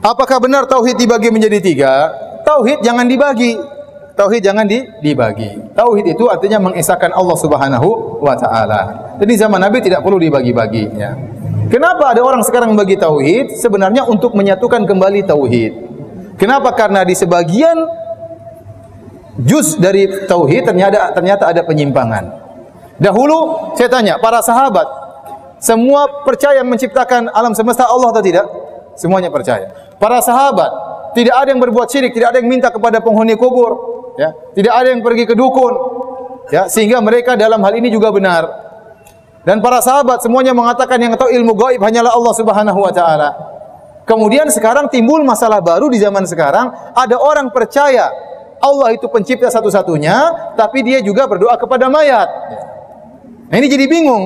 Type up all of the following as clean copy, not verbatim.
Apakah benar tauhid dibagi menjadi 3? Tauhid jangan dibagi. Tauhid jangan dibagi. Tauhid itu artinya mengesahkan Allah Subhanahu wa taala. Jadi zaman Nabi tidak perlu dibagi-bagi ya. Kenapa ada orang sekarang membagi tauhid? Sebenarnya untuk menyatukan kembali tauhid. Kenapa? Karena di sebagian juz dari tauhid ternyata ada penyimpangan. Dahulu saya tanya, para sahabat semua percaya menciptakan alam semesta Allah atau tidak? Semuanya percaya. Para sahabat tidak ada yang berbuat syirik, tidak ada yang minta kepada penghuni kubur, ya. Tidak ada yang pergi ke dukun, ya, sehingga mereka dalam hal ini juga benar. Dan para sahabat semuanya mengatakan yang tahu ilmu gaib hanyalah Allah Subhanahu wa taala. Kemudian sekarang timbul masalah baru di zaman sekarang, ada orang percaya Allah itu pencipta satu-satunya, tapi dia juga berdoa kepada mayat. Nah, ini jadi bingung.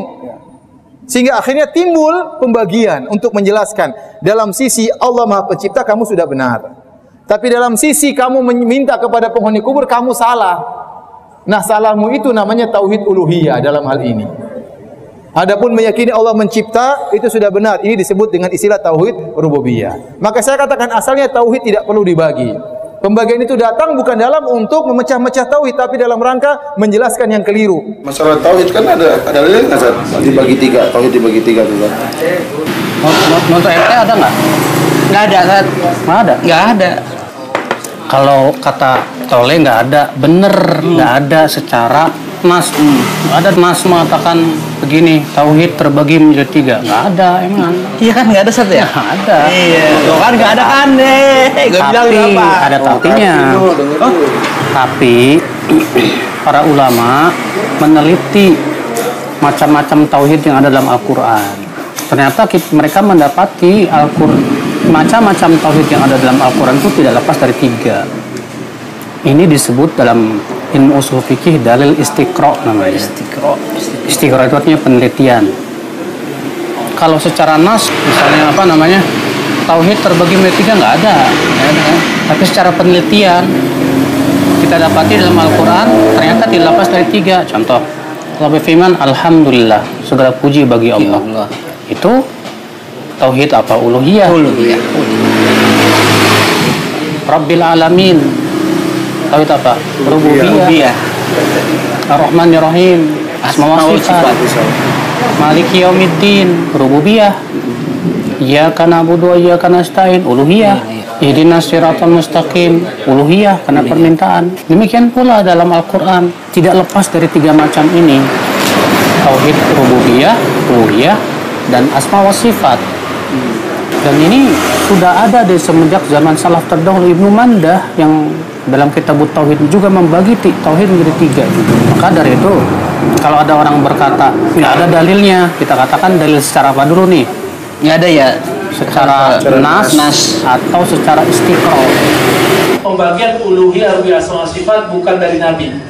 Sehingga akhirnya timbul pembagian untuk menjelaskan. Dalam sisi Allah Maha Pencipta kamu sudah benar. Tapi dalam sisi kamu meminta kepada penghuni kubur kamu salah. Nah, salahmu itu namanya tauhid uluhiyah dalam hal ini. Adapun meyakini Allah mencipta itu sudah benar. Ini disebut dengan istilah tauhid rububiyah. Maka saya katakan asalnya tauhid tidak perlu dibagi. Pembagian itu datang bukan dalam untuk memecah-mecah tauhid, tapi dalam rangka menjelaskan yang keliru. Masalah tauhid kan ada nggak, dibagi 3, tauhid dibagi 3 juga. Untuk RT ada nggak? Nggak ada, Ustaz. Nggak ada? Nggak ada. Kalau kata Tole nggak ada, bener nggak ada secara nas. Nggak ada nas mengatakan begini, tauhid terbagi menjadi 3. Nggak ada emang. Iya kan nggak ada, Ustaz ya? Nggak ada. Iya. Loh kan nggak ada kan deh. Tapi ada tapinya. Tapi para ulama meneliti macam-macam tauhid yang ada dalam Al-Quran. Ternyata mereka mendapati macam-macam tauhid yang ada dalam Al-Quran itu tidak lepas dari 3. Ini disebut dalam ilmu usul fikih dalil istiqra namanya. Istiqra itu artinya penelitian. Kalau secara nas misalnya tauhid terbagi menjadi 3 nggak ada. Tapi secara penelitian kita dapati dalam Al-Quran ternyata tidak lepas dari 3. Contoh, Allah berfirman, alhamdulillah, segala puji bagi Allah. Itu tauhid apa? Uluhiyah. Rabbil alamin, tauhid apa? Rububiyah. Ar-Rahmanir Rahim, asma wa sifat. Maliki yaumiddin, rububiyah. Iyyaka na'budu wa iyyaka nasta'in, uluhiyah. Ihdinas siratal mustaqim, uluhiyah, karena permintaan. Demikian pula dalam Al-Quran tidak lepas dari 3 macam ini. Tauhid rububiyah, uluhiyah, dan asma wa sifat. Dan ini sudah ada dari semenjak zaman salaf terdahulu. Ibnu Mandah yang dalam kitab Tauhid juga membagi tauhid menjadi 3 juga. Maka dari itu kalau ada orang berkata nggak ada dalilnya, kita katakan dalil secara apa dulu nih? Nggak ada ya? Secara nas atau secara istiqra. Pembagian uluhiyah rububiyah asma wa sifat bukan dari Nabi,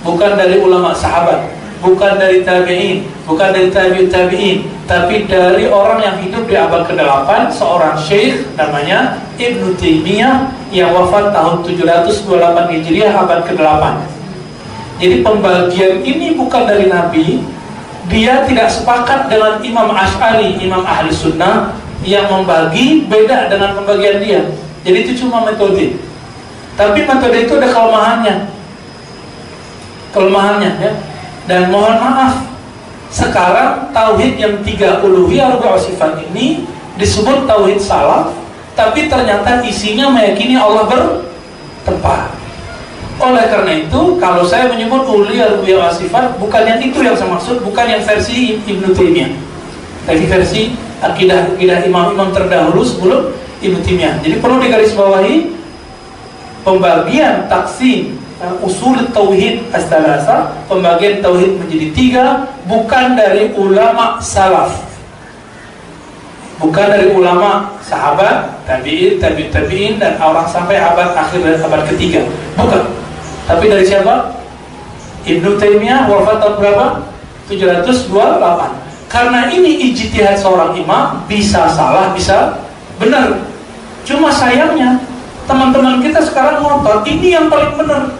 bukan dari ulama sahabat, bukan dari tabi'in, bukan dari tabi'in, tapi dari orang yang hidup di abad ke-8, seorang syekh namanya Ibnu Taimiyah yang wafat tahun 728 Hijriah, abad ke-8. Jadi pembagian ini bukan dari Nabi. Dia tidak sepakat dengan Imam Asy'ari, Imam Ahli Sunnah, yang membagi beda dengan pembagian dia. Jadi itu cuma metode. Tapi metode itu ada kelemahannya ya. Dan mohon maaf, sekarang tauhid yang 3 uluhiyah rububiyah sifat ini disebut tauhid salaf, tapi ternyata isinya meyakini Allah bertempat. Oleh karena itu, kalau saya menyebut uluhiyah rububiyah sifat, bukan yang itu yang saya maksud, bukan yang versi Ibnu Taimiyah. Tapi versi akidah imam-imam terdahulu sebelum Ibnu Taimiyah. Jadi perlu digarisbawahi pembagian taksim usul tauhid as-salasa, pembagian tauhid menjadi 3 bukan dari ulama salaf, bukan dari ulama sahabat, tabi'in dan orang sampai abad akhir dan abad ke-3, bukan. Tapi dari siapa? Ibnu Taimiyah wafat tahun berapa? 728. Karena ini ijtihad seorang imam, bisa salah, bisa benar. Cuma sayangnya teman-teman kita sekarang ngotot, ini yang paling benar.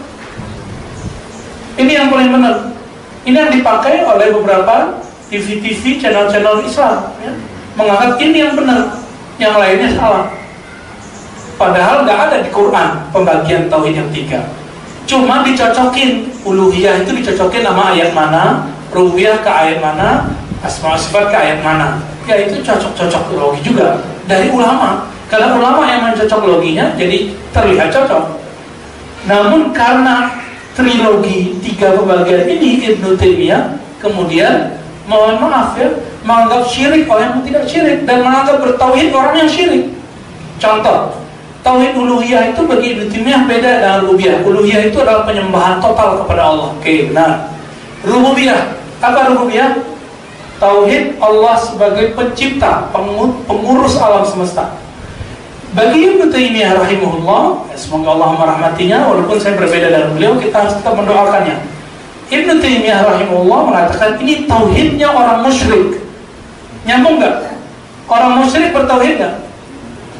Ini yang paling benar. Ini yang dipakai oleh beberapa TV-TV, channel-channel Islam ya. Mengangkat ini yang benar, yang lainnya salah. Padahal nggak ada di Quran pembagian tauhid yang 3. Cuma dicocokin, uluhiyah itu dicocokin sama ayat mana, rububiyah ke ayat mana, asma sifat ke ayat mana. Ya itu cocok-cocok logi juga dari ulama. Karena ulama yang mencocok loginya jadi terlihat cocok. Namun karena trilogi 3 pembagian ini Ibnu Taimiyah kemudian mohon maaf ya, menganggap syirik orang yang tidak syirik dan menganggap bertauhid orang yang syirik. Contoh, tauhid uluhiyah itu bagi Ibnu Taimiyah beda dengan rububiyah. Uluhiyah itu adalah penyembahan total kepada Allah. Oke, benar. Rububiyah, apa rububiyah? Tauhid Allah sebagai pencipta, pengurus alam semesta. Bagi Ibnu Taimiyah rahimahullah, semoga Allah merahmatinya, walaupun saya berbeda dengan beliau, kita harus tetap mendoakannya. Ibnu Taimiyah rahimahullah mengatakan ini tauhidnya orang musyrik. Nyambung nggak? Orang musyrik bertauhid nggak?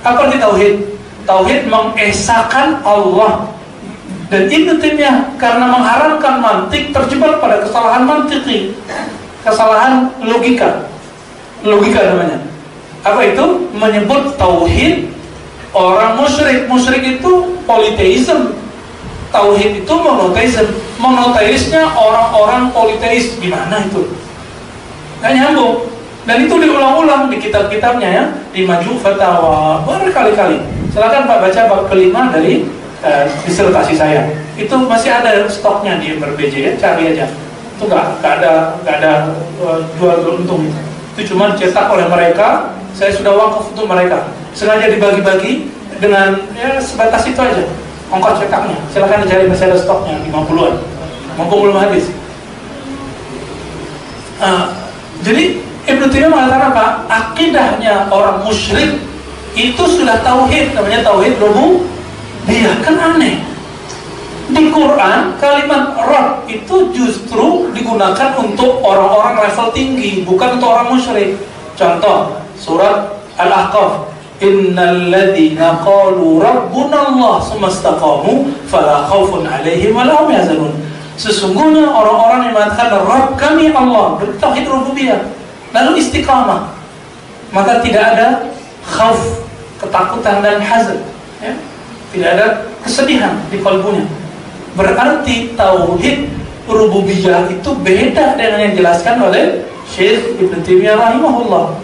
Apa arti tauhid? Tauhid mengesahkan Allah. Dan Ibnu Taimiyah karena mengharamkan mantik terjebak pada kesalahan mantiki, kesalahan logika namanya. Apa itu? Menyebut tauhid orang musyrik. Musyrik itu politeisme. Tauhid itu monoteisme. Monoteisnya orang-orang politeis. Gimana itu? Nggak nyambung. Dan itu diulang-ulang di kitab-kitabnya ya, di Majmu' Fatawa berkali-kali. Silakan Pak baca bab kelima dari disertasi saya. Itu masih ada stoknya di BJ ya, cari aja. Itu nggak ada jual untung itu. Itu cuma dicetak oleh mereka. Saya sudah wakaf untuk mereka. Sengaja dibagi-bagi dengan ya sebatas itu aja. Ongkos cetaknya. Silakan dicari, masih ada stoknya 50-an. Mumpung belum habis. Jadi Ibnu Taimiyah mengatakan apa? Akidahnya orang musyrik itu sudah tauhid, namanya tauhid rububiyah. Kan aneh. Di Quran kalimat Rabb itu justru digunakan untuk orang-orang level tinggi, bukan untuk orang musyrik. Contoh surat Al-Ahqaf, innal ladzina qalu rabbuna Allah tsumma istaqamu fala khaufun 'alaihim wa la hum yahzanun. Sesungguhnya orang-orang yang mengatakan Rabb kami Allah, bertauhid rububiyah, lalu istiqamah, maka tidak ada khauf, ketakutan dan hazan ya? Tidak ada kesedihan di kalbunya. Berarti tauhid rububiyah itu beda dengan yang dijelaskan oleh Syekh Ibnu Taimiyah rahimahullah.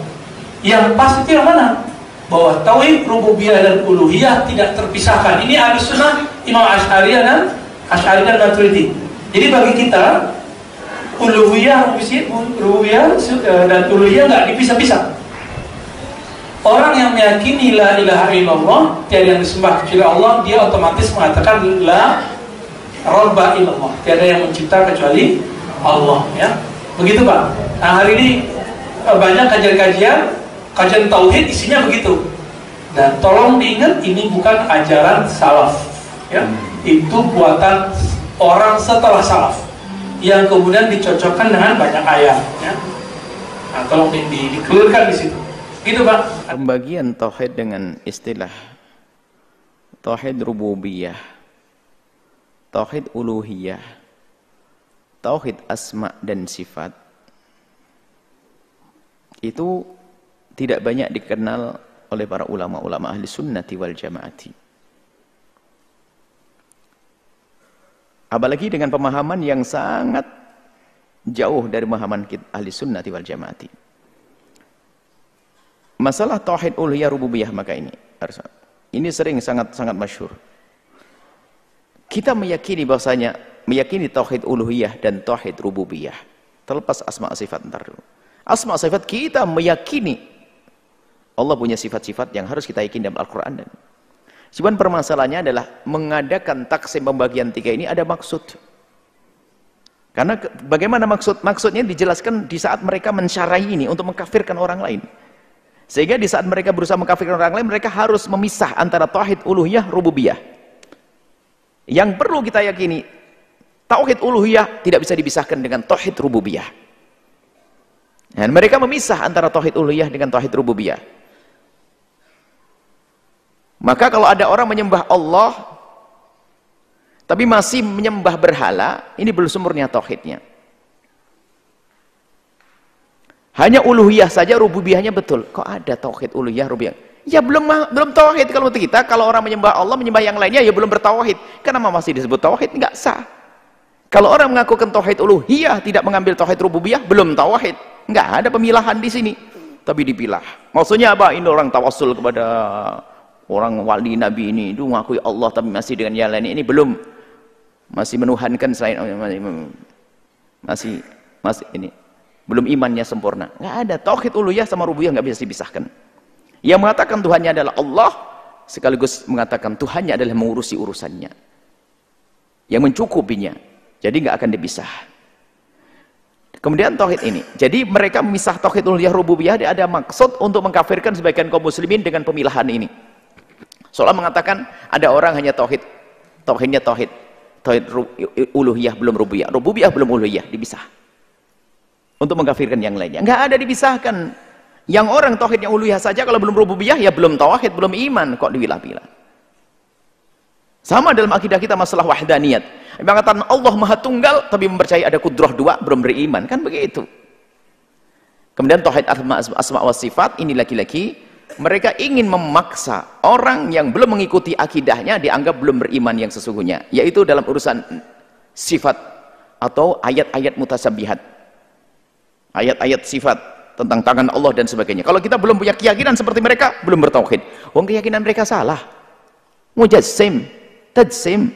Yang pas itu yang mana? Bahwa tauhid rububiyah dan uluhiyah tidak terpisahkan. Ini Ahlussunnah, Imam Asy'ari dan Maturidi. Jadi bagi kita uluhiyah dan uluhiyah nggak dipisah-pisah. Orang yang meyakini la ilaha illallah, tiada yang disembah kecuali Allah, dia otomatis mengatakan la rabba illallah, tiada yang mencipta kecuali Allah ya. Begitu Pak. Nah hari ini banyak kajian tauhid isinya begitu. Dan tolong diingat, ini bukan ajaran salaf ya. Itu buatan orang setelah salaf yang kemudian dicocokkan dengan banyak ayat ya. Nah, tolong di-clearkan di situ. Gitu, Pak. Pembagian tauhid dengan istilah tauhid rububiyah, tauhid uluhiyah, tauhid asma dan sifat itu tidak banyak dikenal oleh para ulama-ulama ahli sunnati wal jamaati. Apalagi dengan pemahaman yang sangat jauh dari pemahaman ahli sunnati wal jamaati. Masalah tauhid uluhiyah rububiyah maka ini sering sangat masyhur. Kita meyakini bahwasanya meyakini tauhid uluhiyah dan tauhid rububiyah. Terlepas asma sifat ntar dulu. Asma sifat kita meyakini Allah punya sifat-sifat yang harus kita yakini dalam Al-Qur'an. Cuman permasalahannya adalah mengadakan taksim pembagian 3 ini ada maksud. Karena bagaimana maksudnya dijelaskan di saat mereka mensyarahi ini untuk mengkafirkan orang lain. Sehingga di saat mereka berusaha mengkafirkan orang lain, mereka harus memisah antara tauhid uluhiyah rububiyah. Yang perlu kita yakini, tauhid uluhiyah tidak bisa dipisahkan dengan tauhid rububiyah. Dan mereka memisah antara tauhid uluhiyah dengan tauhid rububiyah. Maka kalau ada orang menyembah Allah tapi masih menyembah berhala, ini belum sempurna tauhidnya. Hanya uluhiyah saja, rububiyahnya betul. Kok ada tauhid uluhiyah rububiyah? Ya belum tauhid kalau kita. Kalau orang menyembah Allah, menyembah yang lainnya, ya belum bertauhid. Kenapa masih disebut tauhid? Enggak sah. Kalau orang mengakukan tauhid uluhiyah, tidak mengambil tauhid rububiyah, belum tauhid. Enggak ada pemilahan di sini. Tapi dipilah. Maksudnya apa? Ini orang tawassul kepada orang wali nabi ini, itu mengakui Allah tapi masih dengan yang lain ini belum. Masih menuhankan selain masih ini. Belum imannya sempurna. Enggak ada. Tauhid uluhiyah sama rububiyah enggak bisa dipisahkan. Yang mengatakan Tuhannya adalah Allah, sekaligus mengatakan Tuhannya adalah mengurusi urusannya, yang mencukupinya. Jadi nggak akan dipisah. Kemudian tauhid ini. Jadi mereka memisah tauhid uluhiyah rububiyah, ada maksud untuk mengkafirkan sebagian kaum muslimin dengan pemilahan ini. Soalnya mengatakan ada orang hanya tauhidnya tauhid uluhiyah belum rububiyah, rububiyah belum uluhiyah, dipisah. Untuk mengkafirkan yang lainnya. Nggak ada dipisahkan. Yang orang tauhidnya uluhiyah saja kalau belum rububiyah ya belum tauhid, belum iman, kok dipilah-pilah. Sama dalam akidah kita masalah wahdaniyat. Mengatakan Allah Maha Tunggal tapi mempercayai ada kudrah dua, belum beriman, kan begitu. Kemudian tauhid asma wa sifat, ini lagi-lagi mereka ingin memaksa orang yang belum mengikuti akidahnya dianggap belum beriman yang sesungguhnya, yaitu dalam urusan sifat atau ayat-ayat mutasyabihat. Ayat-ayat sifat tentang tangan Allah dan sebagainya. Kalau kita belum punya keyakinan seperti mereka, belum bertauhid. Wong keyakinan mereka salah. Mujassim, tajsim.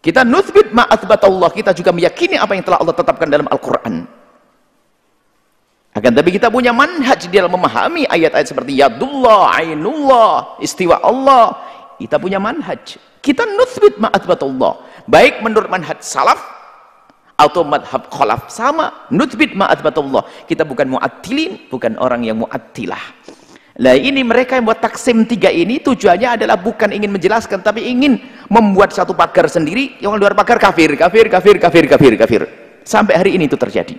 Kita nuthbit ma athbatallah, kita juga meyakini apa yang telah Allah tetapkan dalam Al-Qur'an. Akan tapi kita punya manhaj di dalam memahami ayat-ayat seperti yadullah, ainullah, istiwa Allah. Kita punya manhaj. Kita nuthbit ma athbatallah. Baik menurut manhaj salaf atau madhab khalaf, sama nuthbit ma'adbatullah. Kita bukan mu'attilin, bukan orang yang mu'attilah. Nah ini mereka yang buat taksim 3 ini tujuannya adalah bukan ingin menjelaskan, tapi ingin membuat satu pagar sendiri, yang luar pagar kafir, kafir, kafir, kafir, kafir, kafir. Sampai hari ini itu terjadi.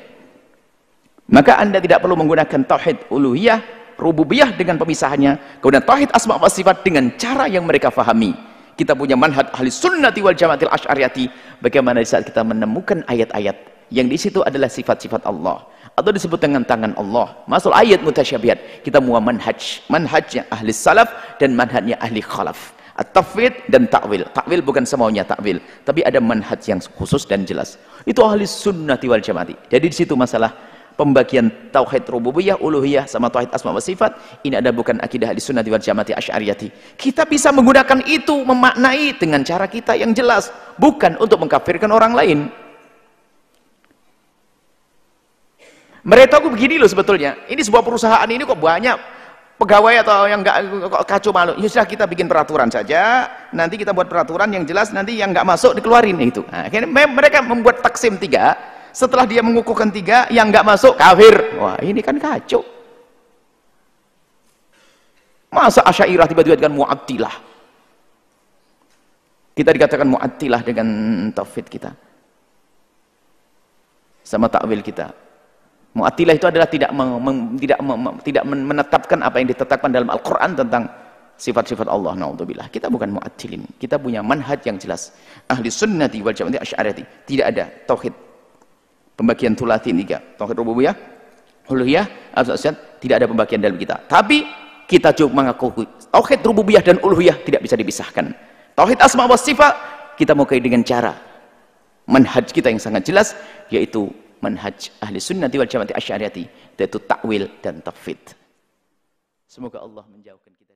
Maka Anda tidak perlu menggunakan tauhid uluhiyah, rububiyah dengan pemisahannya, kemudian tauhid asma wa sifat dengan cara yang mereka fahami. Kita punya manhaj ahli sunnati wal jamaatil asy'ariyati, bagaimana di saat kita menemukan ayat-ayat yang di situ adalah sifat-sifat Allah atau disebut dengan tangan Allah, masuk ayat mutasyabihat, kita punya manhajnya ahli salaf dan manhajnya ahli khalaf, at-tafwid dan ta'wil. Ta'wil bukan semaunya ta'wil, tapi ada manhaj yang khusus dan jelas. Itu ahli sunnati wal jamaati. Jadi di situ masalah pembagian tauhid rububiyah, uluhiyah sama tauhid asma wa sifat, ini ada bukan akidah ahli sunnati wal jamaati asy'ariyati. Kita bisa menggunakan itu, memaknai dengan cara kita yang jelas, bukan untuk mengkafirkan orang lain. Mereka aku begini loh sebetulnya, ini sebuah perusahaan ini kok banyak pegawai atau yang enggak kacau malu. Ya sudah, kita bikin peraturan saja, nanti kita buat peraturan yang jelas, nanti yang enggak masuk dikeluarin itu. Nah, mereka membuat taksim 3. Setelah dia mengukuhkan 3, yang enggak masuk kafir. Wah, ini kan kacau. Masa Asy'ariyah tiba-tiba dengan Mu'attilah? Kita dikatakan Mu'attilah dengan tauhid kita. Sama takwil kita. Mu'attilah itu adalah tidak menetapkan apa yang ditetapkan dalam Al-Qur'an tentang sifat-sifat Allah. Naudzubillah. Kita bukan mu'attilin. Kita punya manhaj yang jelas. Ahli sunnati wal jamaati asy'ariyati. Tidak ada tauhid pembagian thulathi 3, tauhid rububiyah, uluhiyah, asma-sifat, tidak ada pembagian dalam kita. Tapi kita cuma mengakui tauhid rububiyah dan uluhiyah tidak bisa dipisahkan. Tauhid asma wa sifat kita mau kayak dengan cara manhaj kita yang sangat jelas, yaitu manhaj ahli sunnati wal jamaati asy'ariyati, yaitu takwil dan tafwid. Semoga Allah menjauhkan kita.